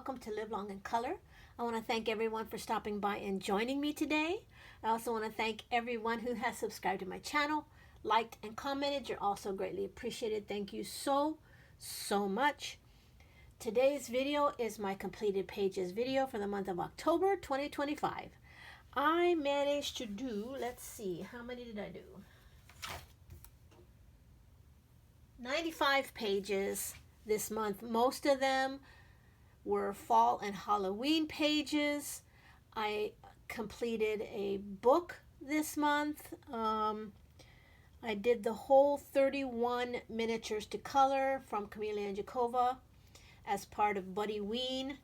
welcome to Live Long in Color. I want to thank everyone for stopping by and joining me today. I also want to thank everyone who has subscribed to my channel, liked and commented. You're also greatly appreciated. Thank you so much. Today's video is my completed pages video for the month of October 2025. I managed to do, let's see, how many did I do? 95 pages this month. Most of them were fall and Halloween pages. I completed a book this month. I did the whole 31 miniatures to color from Camille Anjakova as part of Buddy Ween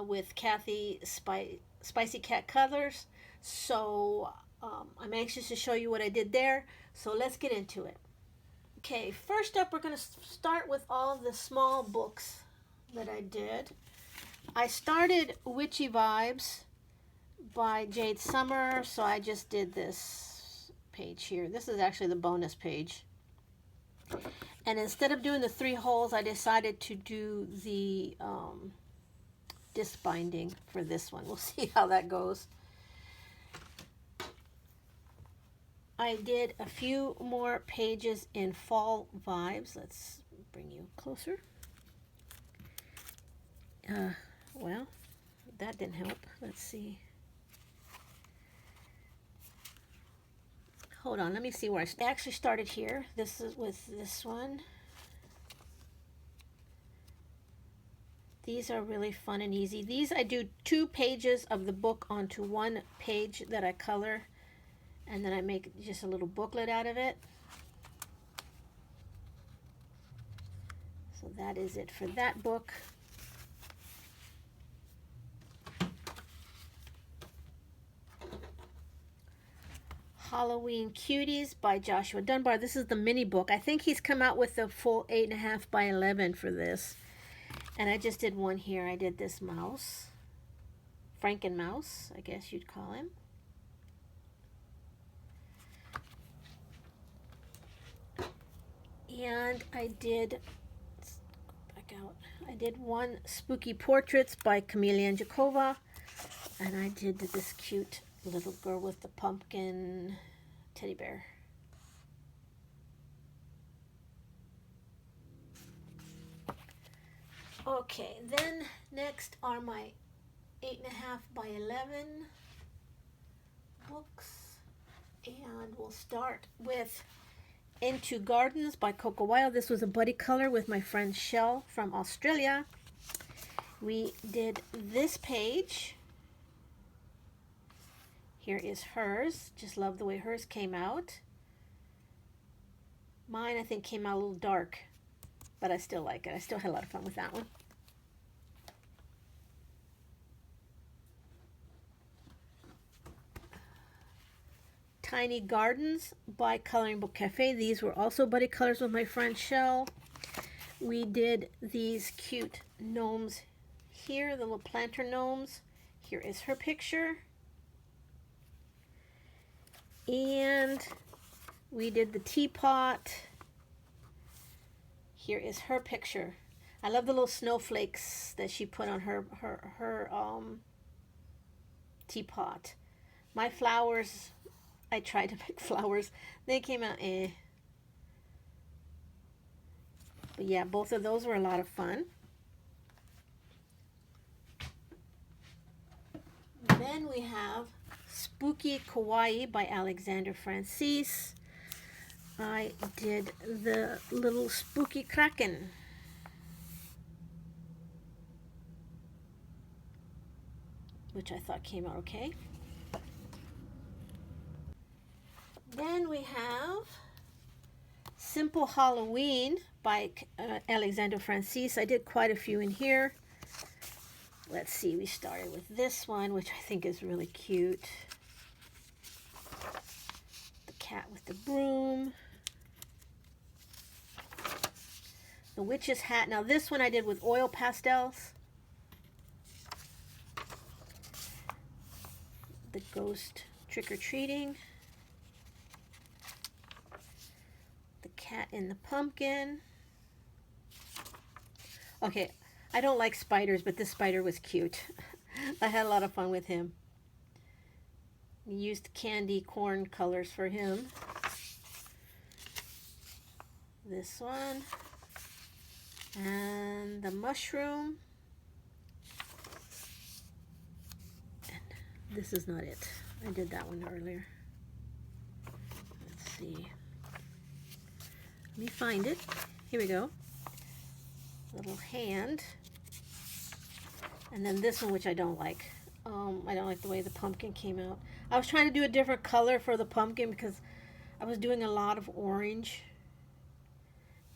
with Kathy Spicy Cat Colors. So I'm anxious to show you what I did there. So let's get into it. Okay, first up we're going to start with all the small books that I did. I started Witchy Vibes by Jade Summer, so I just did this page here. This is actually the bonus page. And instead of doing the 3 holes, I decided to do the disc binding for this one. We'll see how that goes. I did a few more pages in Fall Vibes. Let's bring you closer. Well, that didn't help. Let's see. Hold on, let me see where I actually started here. This is with this one. These are really fun and easy. These I do 2 pages of the book onto 1 page that I color, and then I make just a little booklet out of it. So that is it for that book. Halloween Cuties by Joshua Dunbar. This is the mini book. I think he's come out with the full 8.5 by 11 for this. And I just did one here. I did this mouse. Franken Mouse, I guess you'd call him. And I did, let's go back out. I did 1 Spooky Portraits by Camille Anjakova. And I did this cute little girl with the pumpkin teddy bear. Okay, then next are my 8.5 by 11 books. And we'll start with Into Gardens by Coco Wild. This was a buddy color with my friend Shell from Australia. We did this page. Here is hers. Just love the way hers came out. Mine, I think, came out a little dark, but I still like it. I still had a lot of fun with that one. Tiny Gardens by Coloring Book Cafe. These were also buddy colors with my friend Shell. We did these cute gnomes here, the little planter gnomes. Here is her picture. And we did the teapot. Here is her picture. I love the little snowflakes that she put on her teapot. My flowers, I tried to pick flowers. They came out eh. But yeah, both of those were a lot of fun. Then we have Spooky Kawaii by Alexander Francis. I did the little Spooky Kraken. Which I thought came out okay. Then we have Simple Halloween by Alexander Francis. I did quite a few in here. Let's see, we started with this one, which I think is really cute. The cat with the broom. The witch's hat. Now this one I did with oil pastels. The ghost trick-or-treating. The cat in the pumpkin. Okay, I don't like spiders, but this spider was cute. I had a lot of fun with him. Used candy corn colors for him. This one. And the mushroom. And this is not it. I did that one earlier. Let's see. Let me find it. Here we go. Little hand. And then this one, which I don't like. I don't like the way the pumpkin came out. I was trying to do a different color for the pumpkin because I was doing a lot of orange.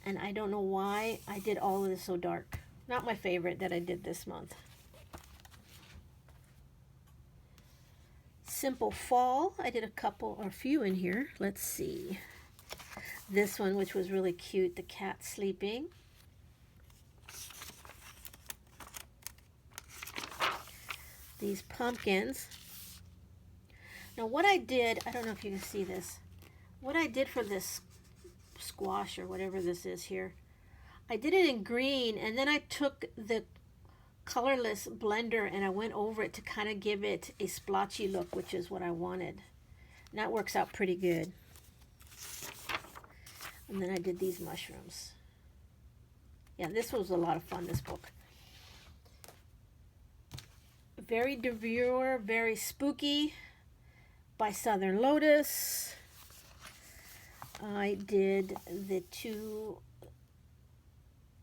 And I don't know why I did all of this so dark. Not my favorite that I did this month. Simple Fall. I did a couple or a few in here. Let's see. This one, which was really cute, the cat sleeping. These pumpkins. Now what I did, I don't know if you can see this. What I did for this squash or whatever this is here, I did it in green, and then I took the colorless blender and I went over it to kind of give it a splotchy look, which is what I wanted. And that works out pretty good. And then I did these mushrooms. Yeah, this was a lot of fun, this book. Very demure, very spooky, by Southern Lotus. I did the two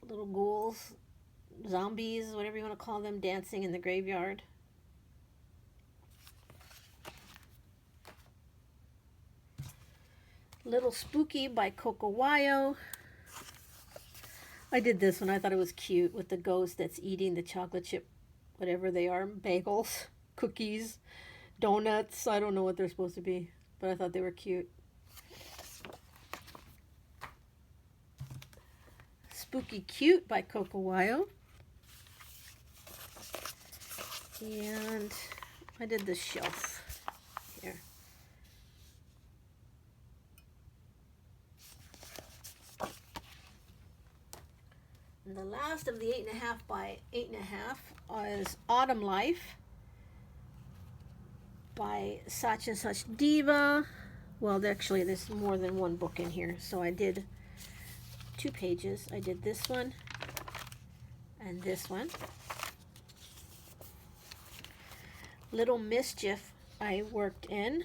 little ghouls, zombies, whatever you want to call them, dancing in the graveyard. Little Spooky by Coco Wyo. I did this one. I thought it was cute with the ghost that's eating the chocolate chip, whatever they are, bagels, cookies, donuts. I don't know what they're supposed to be, but I thought they were cute. Spooky Cute by Coco Wyo. And I did the shelf here. And the last of the 8.5 by 8.5 is Autumn Life by Such and Such Diva. Well, actually, there's more than one book in here, so I did 2 pages. I did this one and this one. Little Mischief I worked in.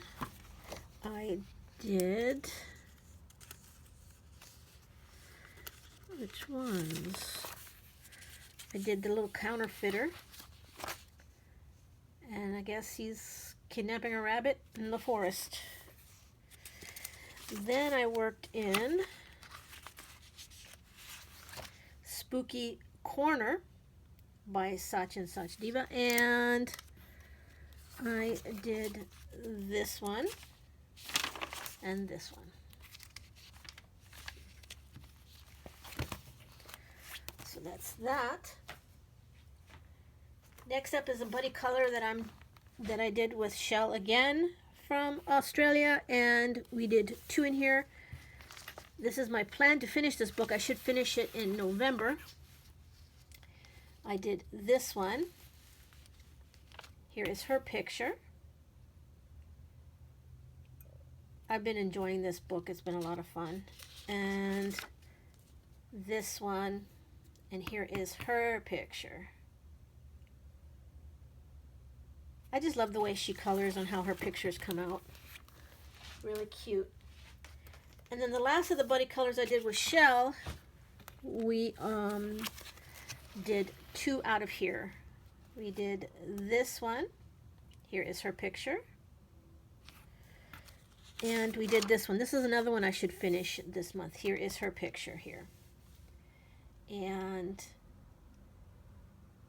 I did, which ones? I did the little counterfeiter, and I guess he's kidnapping a rabbit in the forest. Then I worked in Spooky Corner by Such and Such Diva, and I did this one and this one. So that's that. Next up is a buddy color that I did with Shell again from Australia, and we did 2 in here. This is my plan to finish this book. I should finish it in November. I did this one. Here is her picture. I've been enjoying this book. It's been a lot of fun. And this one, and here is her picture. I just love the way she colors and how her pictures come out. Really cute. And then the last of the buddy colors I did with Shell, we did 2 out of here. We did this one. Here is her picture. And we did this one. This is another one I should finish this month. Here is her picture here. And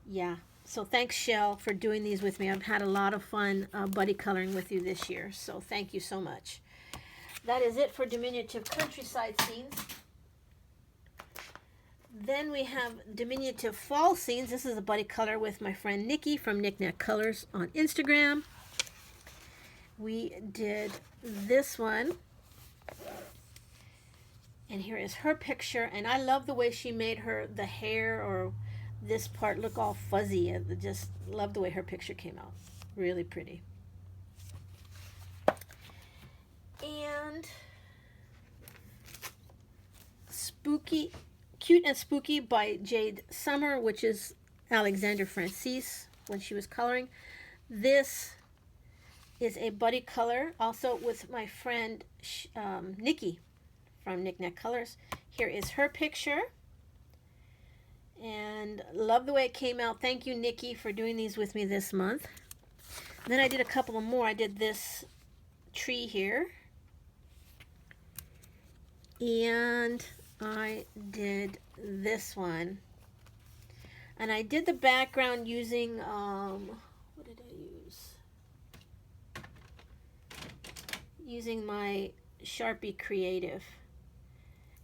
yeah, so thanks, Shell, for doing these with me. I've had a lot of fun buddy coloring with you this year, so thank you so much. That is it for Diminutive Countryside Scenes. Then we have Diminutive Fall Scenes. This is a buddy color with my friend Nikki from Knickknack Colors on Instagram. We did this one. And here is her picture. And I love the way she made the hair or this part look all fuzzy. I just love the way her picture came out. Really pretty. And Spooky, Cute and Spooky by Jade Summer, which is Alexander Francis when she was coloring. This is a buddy color, also with my friend Nikki from Knick Knack Colors. Here is her picture. And love the way it came out. Thank you, Nikki, for doing these with me this month. And then I did a couple of more. I did this tree here. And I did this one. And I did the background using, what did I use? Using my Sharpie Creative.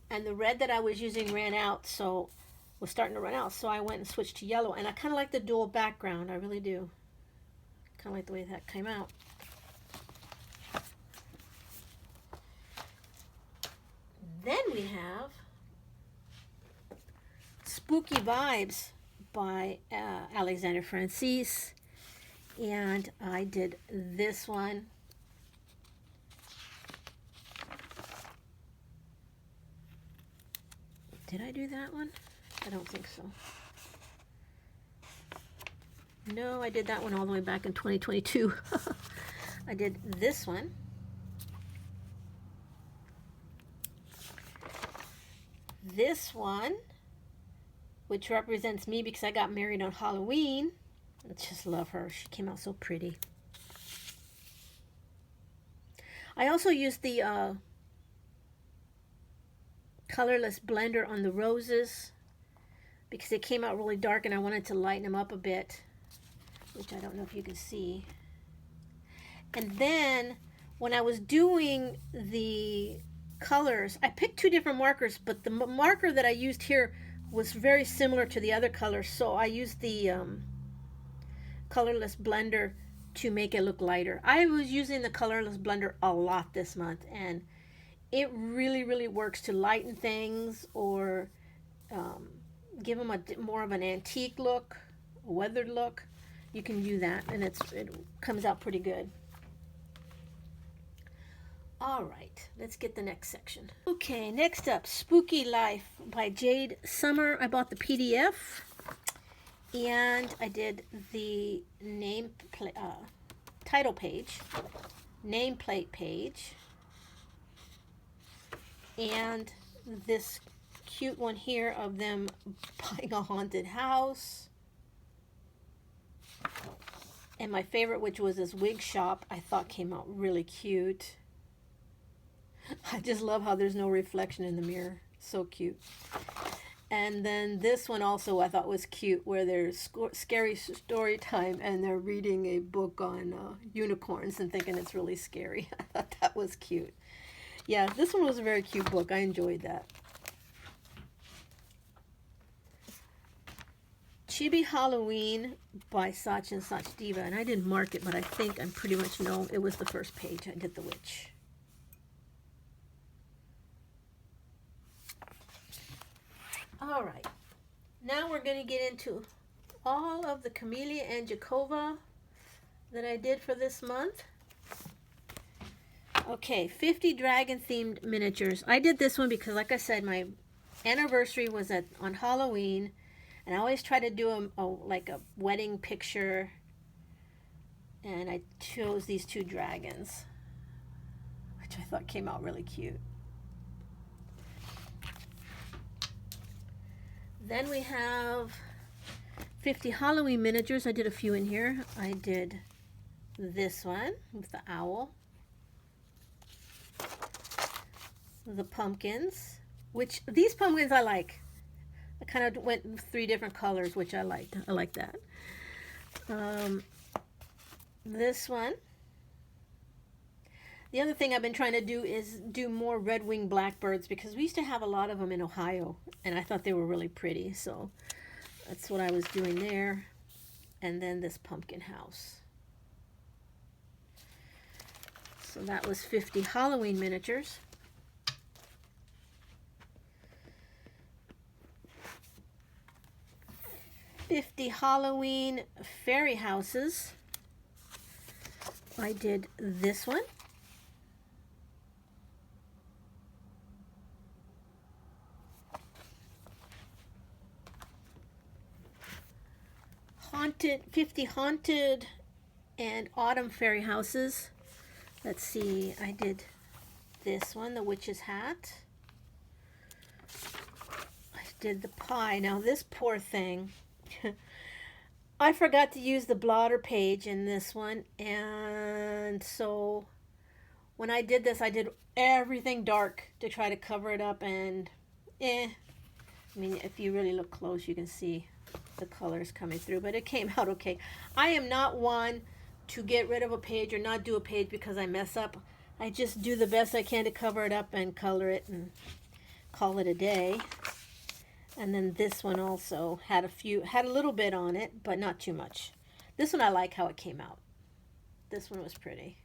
And the red that I was using ran out, so was starting to run out. So I went and switched to yellow. And I kind of like the dual background. I really do. Kind of like the way that came out. Then we have Spooky Vibes by Alexander Francis. And I did this one. Did I do that one? I don't think so. No, I did that one all the way back in 2022. I did this one. This one, which represents me because I got married on Halloween. I just love her. She came out so pretty. I also used the colorless blender on the roses because they came out really dark and I wanted to lighten them up a bit, which I don't know if you can see. And then when I was doing the colors, I picked two different markers, but the marker that I used here was very similar to the other colors, so I used the colorless blender to make it look lighter. I was using the colorless blender a lot this month, and it really works to lighten things or give them a more of an antique look, a weathered look. You can do that, and it comes out pretty good. All right, let's get the next section. Okay, next up, Spooky Life by Jade Summer. I bought the PDF, and I did the title page, nameplate page, and this cute one here of them buying a haunted house. And my favorite, which was this wig shop, I thought came out really cute. I just love how there's no reflection in the mirror. So cute. And then this one also I thought was cute, where there's scary story time and they're reading a book on unicorns and thinking it's really scary. I thought that was cute. Yeah, this one was a very cute book. I enjoyed that. Chibi Halloween by Sach and Sach Diva. And I didn't mark it, but I think I pretty much know it was the first page. I did the witch. All right, now we're going to get into all of the Camellia and Jacova that I did for this month. Okay, 50 dragon-themed miniatures. I did this one because, like I said, my anniversary was on Halloween, and I always try to do like a wedding picture, and I chose these two dragons, which I thought came out really cute. Then we have 50 Halloween miniatures. I did a few in here. I did this one with the owl. The pumpkins, which these pumpkins I like. I kind of went with 3 different colors, which I liked. I like that. This one. The other thing I've been trying to do is do more red-winged blackbirds because we used to have a lot of them in Ohio, and I thought they were really pretty, so that's what I was doing there. And then this pumpkin house. So that was 50 Halloween miniatures. 50 Halloween fairy houses. I did this one. Haunted, 50 haunted and autumn fairy houses. Let's see, I did this one, the witch's hat. I did the pie. Now this poor thing, I forgot to use the blotter page in this one, and so when I did this, I did everything dark to try to cover it up, and I mean, if you really look close, you can see the colors coming through, but it came out okay. I am not one to get rid of a page or not do a page because I mess up. I just do the best I can to cover it up and color it and call it a day. And then this one also had a little bit on it, but not too much. This one I like how it came out. This one was pretty.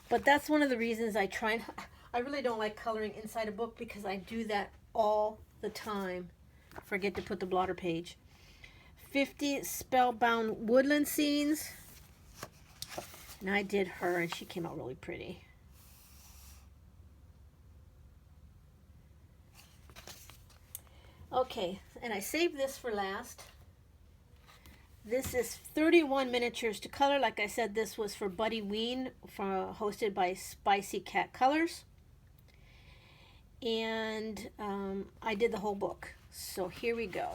But that's one of the reasons I really don't like coloring inside a book, because I do that all the time. Forget to put the blotter page. 50 spellbound woodland scenes. And I did her, and she came out really pretty. Okay, and I saved this for last. This is 31 miniatures to color. Like I said, this was for Buddy Ween, hosted by Spicy Cat Colors. And I did the whole book. So here we go.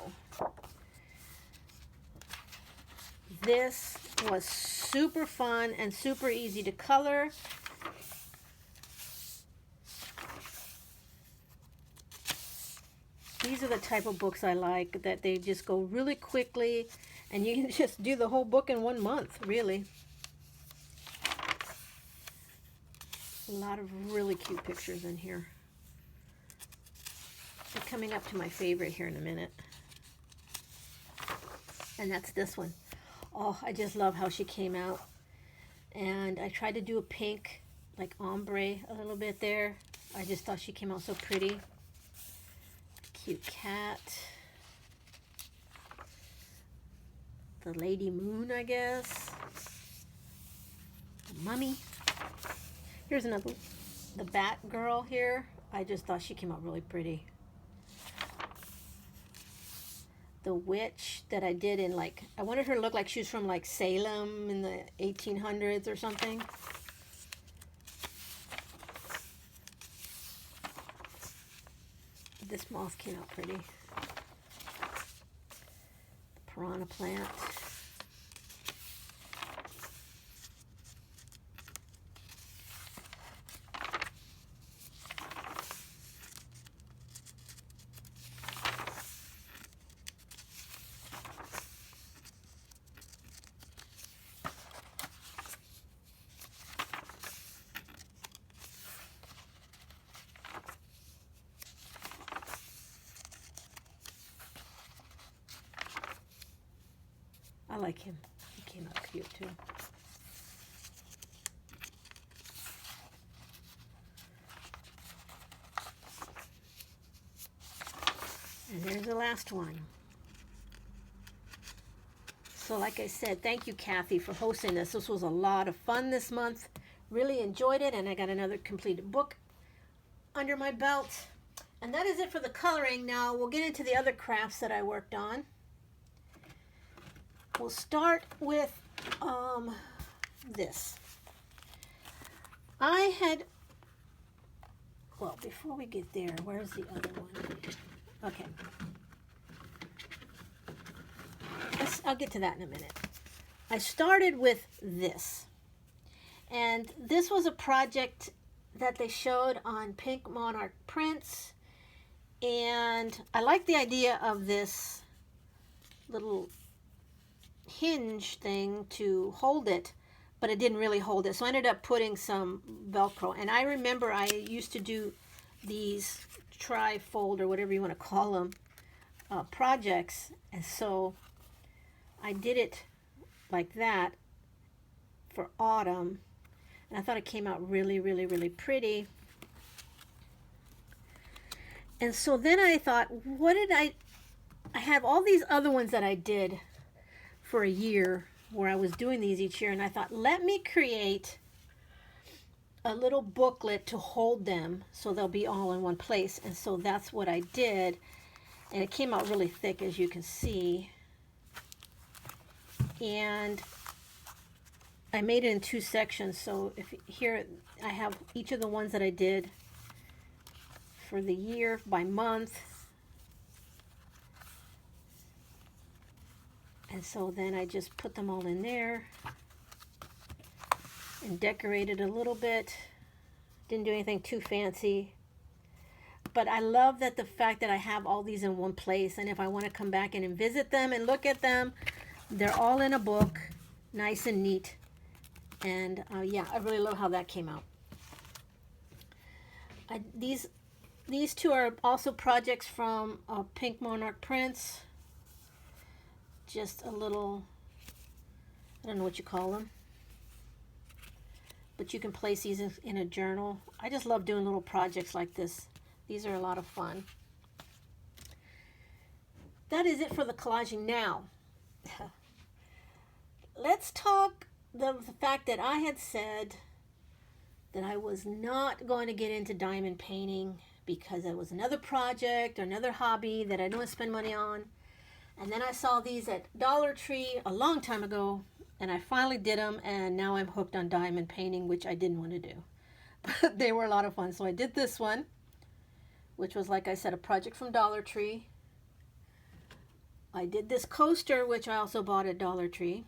This was super fun and super easy to color. These are the type of books I like, that they just go really quickly and you can just do the whole book in 1 month, really. A lot of really cute pictures in here. They're coming up to my favorite here in a minute. And that's this one. Oh, I just love how she came out. And I tried to do a pink, like ombre a little bit there. I just thought she came out so pretty. Cute cat. The Lady Moon, I guess. The mummy. Here's another, the Bat Girl here. I just thought she came out really pretty. The witch that I did in, like, I wanted her to look like she was from like Salem in the 1800s or something. This moth came out pretty. The piranha plant. I like him. He came out cute too. And there's the last one. So like I said, thank you, Kathy, for hosting this. This was a lot of fun this month. Really enjoyed it, and I got another completed book under my belt. And that is it for the coloring. Now we'll get into the other crafts that I worked on. We'll start with this. I had, well, before we get there, where's the other one? Okay. I'll get to that in a minute. I started with this. And this was a project that they showed on Pink Monarch Prints. And I like the idea of this little hinge thing to hold it, but it didn't really hold it, so I ended up putting some Velcro. And I remember I used to do these tri-fold, or whatever you want to call them, projects, and so I did it like that for autumn, and I thought it came out really, really, really pretty. And so then I thought, what did I I have all these other ones that I did for a year where I was doing these each year, and I thought, let me create a little booklet to hold them so they'll be all in one place. And so that's what I did, and it came out really thick, as you can see. And I made it in 2 sections. So if here I have each of the ones that I did for the year by month. And so then I just put them all in there and decorated a little bit. Didn't do anything too fancy. But I love that the fact that I have all these in one place, and if I want to come back and visit them and look at them, they're all in a book, nice and neat. And yeah, I really love how that came out. These 2 are also projects from Pink Monarch Prints. Just a little, I don't know what you call them, but you can place these in a journal. I just love doing little projects like this. These are a lot of fun. That is it for the collaging. Now, let's talk the fact that I had said that I was not going to get into diamond painting because it was another project or another hobby that I didn't want to spend money on. And then I saw these at Dollar Tree a long time ago, and I finally did them, and now I'm hooked on diamond painting, which I didn't want to do. But they were a lot of fun. So I did this one, which was, like I said, a project from Dollar Tree. I did this coaster, which I also bought at Dollar Tree.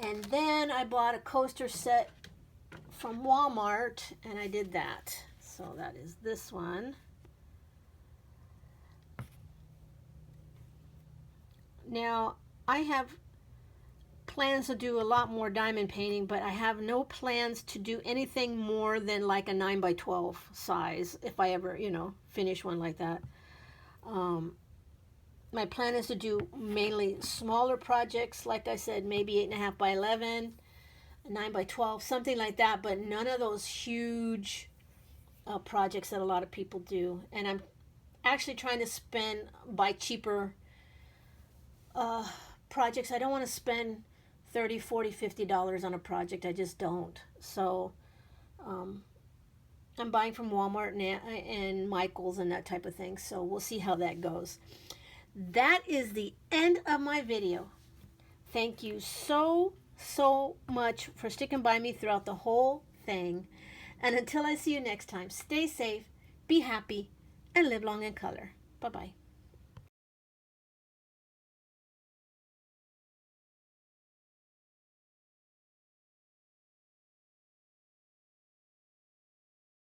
And then I bought a coaster set from Walmart, and I did that. So that is this one. Now, I have plans to do a lot more diamond painting, but I have no plans to do anything more than like a 9x12 size if I ever, finish one like that. My plan is to do mainly smaller projects, like I said, maybe 8.5x11, 9x12, something like that, but none of those huge projects that a lot of people do. And I'm actually trying to buy cheaper projects. I don't want to spend $30, $40, $50 on a project. I just don't. So I'm buying from Walmart and Michael's and that type of thing. So we'll see how that goes. That is the end of my video. Thank you so much for sticking by me throughout the whole thing. And until I see you next time, stay safe, be happy, and live long in color. Bye-bye.